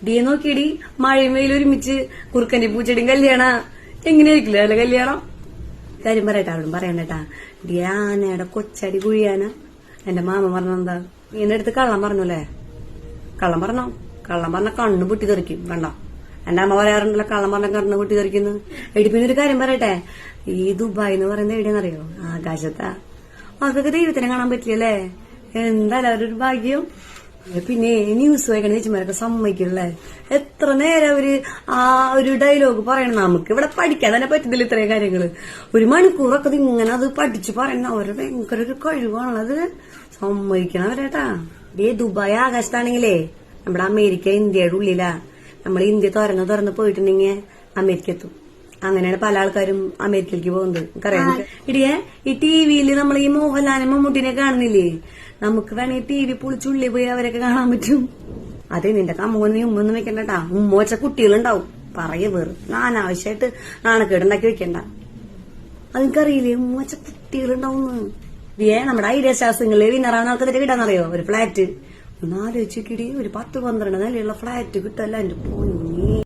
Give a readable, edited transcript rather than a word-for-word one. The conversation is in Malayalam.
ഡിയെ നോക്കിയടി മഴയും വെയിലും ഒരുമിച്ച് കുറുക്കന്റെ പൂച്ചടിയും കല്യാണ എങ്ങനെയായിരിക്കില്ല അല്ലെ കല്യാണം. കാര്യം പറയട്ടെ അവളും പറയണ്ടേട്ടാ. ഡി ആനയുടെ കൊച്ചടി കുഴിയാന. എന്റെ മാമ പറഞ്ഞെന്താ ഇങ്ങനെ അടുത്ത് കള്ളം പറഞ്ഞല്ലേ. കള്ളം പറഞ്ഞോ? കള്ളം പറഞ്ഞ കണ്ണു പൊട്ടി തെറിക്കും. കണ്ട എന്റെ അമ്മ പറയാറുണ്ടല്ലോ കള്ളം പറഞ്ഞ കണ്ണു പൊട്ടി തെറിക്കുന്നു. എടി പിന്നെ ഒരു കാര്യം പറയട്ടെ, ഈ ദുബായ് എന്ന് പറയുന്നത് എവിടെയെന്നറിയോ? ആകാശത്താ. അതൊക്കെ ദൈവത്തിനെ കാണാൻ പറ്റില്ലല്ലേ. എന്തായാലും അവരൊരു ഭാഗ്യം. പിന്നെ ന്യൂസ് വായിക്കണ ചേച്ചിമാരൊക്കെ സമ്മതിക്കല്ലേ. എത്ര നേരം അവര് ആ ഒരു ഡയലോഗ് പറയണം. നമുക്ക് ഇവിടെ പഠിക്കാൻ തന്നെ പറ്റുന്നില്ല ഇത്രയും കാര്യങ്ങള്. ഒരു മണിക്കൂറൊക്കെ ഇങ്ങനെ അത് പഠിച്ചു പറയണ അവര് ഭയങ്കര ഒരു കഴിവാണത്. സമ്മതിക്കണം അവരേട്ടാ. ഈ ദുബായ് ആകാശത്താണെങ്കിലേ നമ്മുടെ അമേരിക്ക ഇന്ത്യയുടെ ഉള്ളിലാ. നമ്മൾ ഇന്ത്യ തുറന്ന് പോയിട്ടുണ്ടെങ്കിൽ അമേരിക്ക എത്തും. അങ്ങനെയാണ് പല ആൾക്കാരും അമേരിക്കയിലേക്ക് പോകുന്നത്. അറിയാം ഇടിയേ ഈ ടിവിയില് നമ്മൾ ഈ മോഹൻലാലും മമ്മൂട്ടിനെ കാണുന്നില്ലേ? നമുക്ക് വേണമെങ്കിൽ ടി വി പൊളിച്ചുള്ളിൽ പോയി അവരൊക്കെ കാണാൻ പറ്റും. അതെ നിന്റെ കമ്മൊന്നും നീ ഉമ്മൊന്നും വെക്കണ്ടട്ടാ. ഉമ്മ വെച്ച കുട്ടികളുണ്ടാവും. പറയ വേറെ നാനാവശ്യമായിട്ട് നാണക്കേടുണ്ടാക്കി വെക്കണ്ട. അതെനിക്കറിയില്ലേ ഉമ്മ വെച്ച കുട്ടികളുണ്ടാവും. നമ്മുടെ ഐഡിയ ശാസ്ത്രങ്ങളിലെ വിന്നറാവുന്ന ആൾക്കാരെ കിട്ടാന്നറിയോ? ഒരു ഫ്ലാറ്റ് ഒന്ന് ആലോചിക്കിടി. ഒരു 10-12 നിലയുള്ള ഫ്ലാറ്റ് കിട്ടല്ല എന്റെ പോയി.